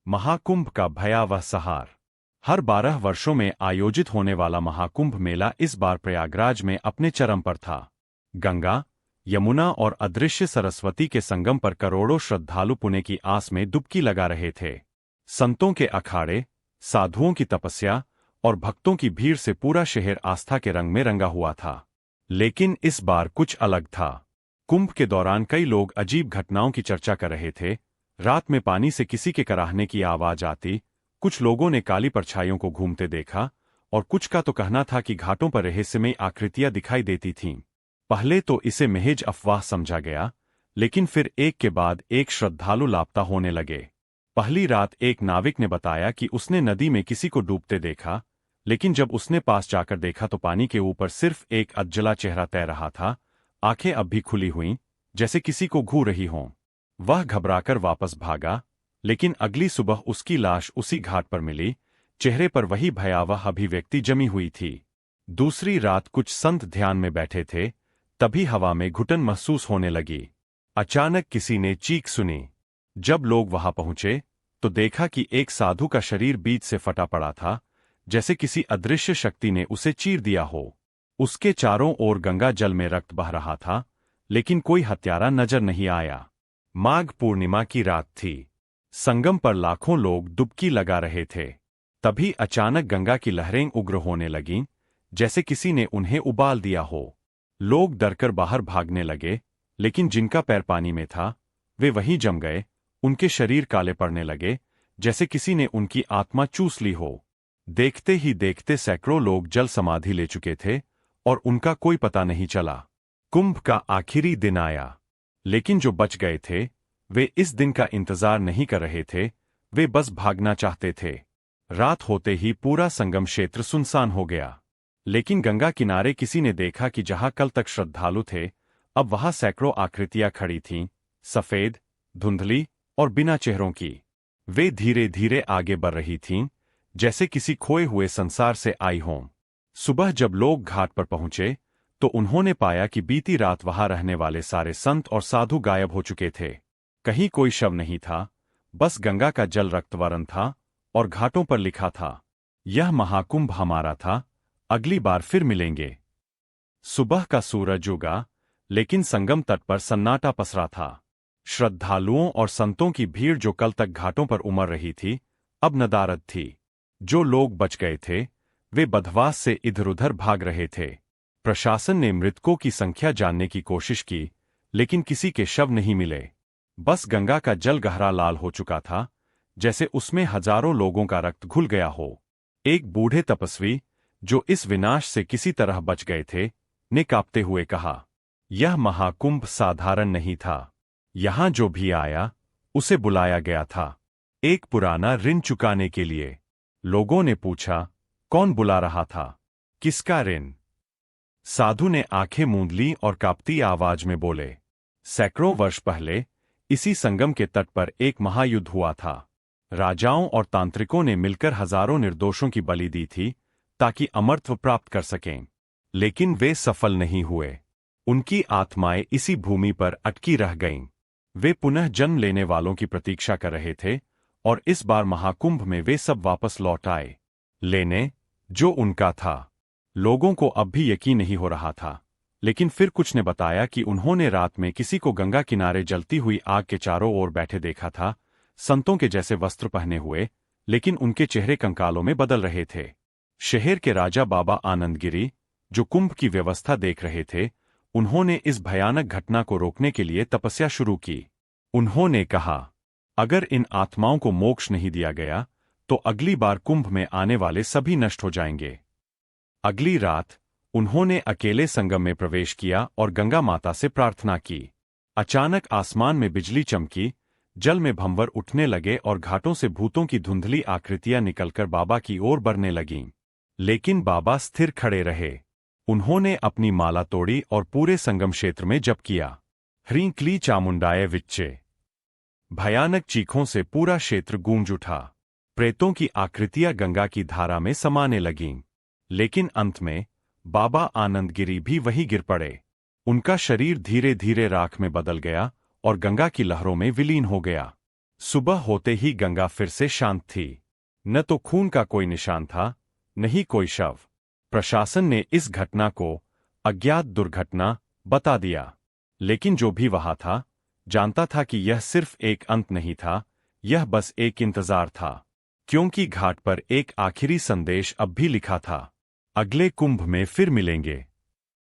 महाकुंभ का भयावह सहार। हर 12 वर्षों में आयोजित होने वाला महाकुंभ मेला इस बार प्रयागराज में अपने चरम पर था। गंगा, यमुना और अदृश्य सरस्वती के संगम पर करोड़ों श्रद्धालु पुण्य की आस में डुबकी लगा रहे थे। संतों के अखाड़े, साधुओं की तपस्या और भक्तों की भीड़ से पूरा शहर आस्था के रंग में रंगा हुआ था। लेकिन इस बार कुछ अलग था। कुंभ के दौरान कई लोग अजीब घटनाओं की चर्चा कर रहे थे। रात में पानी से किसी के कराहने की आवाज आती, कुछ लोगों ने काली परछाइयों को घूमते देखा और कुछ का तो कहना था कि घाटों पर रहस्यमयी आकृतियां दिखाई देती थीं। पहले तो इसे महज अफवाह समझा गया, लेकिन फिर एक के बाद एक श्रद्धालु लापता होने लगे। पहली रात एक नाविक ने बताया कि उसने नदी में किसी को डूबते देखा, लेकिन जब उसने पास जाकर देखा तो पानी के ऊपर सिर्फ एक अधजला चेहरा तैर रहा था। आंखें अब भी खुली हुईं, जैसे किसी को घूर रही हों। वह घबराकर वापस भागा, लेकिन अगली सुबह उसकी लाश उसी घाट पर मिली। चेहरे पर वही भयावह अभिव्यक्ति जमी हुई थी। दूसरी रात कुछ संत ध्यान में बैठे थे, तभी हवा में घुटन महसूस होने लगी। अचानक किसी ने चीख सुनी। जब लोग वहां पहुंचे तो देखा कि एक साधु का शरीर बीच से फटा पड़ा था, जैसे किसी अदृश्य शक्ति ने उसे चीर दिया हो। उसके चारों ओर गंगा जल में रक्त बह रहा था, लेकिन कोई हत्यारा नजर नहीं आया। माघ पूर्णिमा की रात थी। संगम पर लाखों लोग डुबकी लगा रहे थे। तभी अचानक गंगा की लहरें उग्र होने लगीं, जैसे किसी ने उन्हें उबाल दिया हो। लोग डरकर बाहर भागने लगे, लेकिन जिनका पैर पानी में था वे वहीं जम गए। उनके शरीर काले पड़ने लगे, जैसे किसी ने उनकी आत्मा चूस ली हो। देखते ही देखते सैकड़ों लोग जल समाधि ले चुके थे और उनका कोई पता नहीं चला। कुंभ का आखिरी दिन आया, लेकिन जो बच गए थे वे इस दिन का इंतजार नहीं कर रहे थे। वे बस भागना चाहते थे। रात होते ही पूरा संगम क्षेत्र सुनसान हो गया, लेकिन गंगा किनारे किसी ने देखा कि जहां कल तक श्रद्धालु थे, अब वहां सैकड़ों आकृतियां खड़ी थीं, सफेद, धुंधली और बिना चेहरों की। वे धीरे धीरे आगे बढ़ रही थीं, जैसे किसी खोए हुए संसार से आई हों। सुबह जब लोग घाट पर पहुंचे तो उन्होंने पाया कि बीती रात वहां रहने वाले सारे संत और साधु गायब हो चुके थे। कहीं कोई शव नहीं था, बस गंगा का जल रक्तवर्ण था और घाटों पर लिखा था, यह महाकुंभ हमारा था, अगली बार फिर मिलेंगे। सुबह का सूरज उगा, लेकिन संगम तट पर सन्नाटा पसरा था। श्रद्धालुओं और संतों की भीड़ जो कल तक घाटों पर उमड़ रही थी, अब नदारद थी। जो लोग बच गए थे वे बदहवास से इधर-उधर भाग रहे थे। प्रशासन ने मृतकों की संख्या जानने की कोशिश की, लेकिन किसी के शव नहीं मिले। बस गंगा का जल गहरा लाल हो चुका था, जैसे उसमें हजारों लोगों का रक्त घुल गया हो। एक बूढ़े तपस्वी, जो इस विनाश से किसी तरह बच गए थे, ने कांपते हुए कहा, यह महाकुंभ साधारण नहीं था। यहां जो भी आया उसे बुलाया गया था, एक पुराना ऋण चुकाने के लिए। लोगों ने पूछा, कौन बुला रहा था, किसका ऋण? साधु ने आंखें मूंद लीं और कांपती आवाज में बोले, सैकड़ों वर्ष पहले इसी संगम के तट पर एक महायुद्ध हुआ था। राजाओं और तांत्रिकों ने मिलकर हजारों निर्दोषों की बलि दी थी ताकि अमरत्व प्राप्त कर सकें, लेकिन वे सफल नहीं हुए। उनकी आत्माएं इसी भूमि पर अटकी रह गईं। वे पुनः जन्म लेने वालों की प्रतीक्षा कर रहे थे और इस बार महाकुंभ में वे सब वापस लौट आए, लेने जो उनका था। लोगों को अब भी यकीन नहीं हो रहा था, लेकिन फिर कुछ ने बताया कि उन्होंने रात में किसी को गंगा किनारे जलती हुई आग के चारों ओर बैठे देखा था, संतों के जैसे वस्त्र पहने हुए, लेकिन उनके चेहरे कंकालों में बदल रहे थे। शहर के राजा बाबा आनंदगिरी, जो कुंभ की व्यवस्था देख रहे थे, उन्होंने इस भयानक घटना को रोकने के लिए तपस्या शुरू की। उन्होंने कहा, अगर इन आत्माओं को मोक्ष नहीं दिया गया तो अगली बार कुंभ में आने वाले सभी नष्ट हो जाएंगे। अगली रात उन्होंने अकेले संगम में प्रवेश किया और गंगा माता से प्रार्थना की। अचानक आसमान में बिजली चमकी, जल में भंवर उठने लगे और घाटों से भूतों की धुंधली आकृतियां निकलकर बाबा की ओर बढ़ने लगीं। लेकिन बाबा स्थिर खड़े रहे। उन्होंने अपनी माला तोड़ी और पूरे संगम क्षेत्र में जप किया, ह्रीं क्ली चामुंडाय विच्चे। भयानक चीखों से पूरा क्षेत्र गूंज उठा। प्रेतों की आकृतियां गंगा की धारा में समाने लगीं। लेकिन अंत में बाबा आनंदगिरी भी वहीं गिर पड़े। उनका शरीर धीरे धीरे राख में बदल गया और गंगा की लहरों में विलीन हो गया। सुबह होते ही गंगा फिर से शांत थी। न तो खून का कोई निशान था, न ही कोई शव। प्रशासन ने इस घटना को अज्ञात दुर्घटना बता दिया, लेकिन जो भी वहां था जानता था कि यह सिर्फ एक अंत नहीं था, यह बस एक इंतजार था, क्योंकि घाट पर एक आखिरी संदेश अब भी लिखा था, अगले कुंभ में फिर मिलेंगे।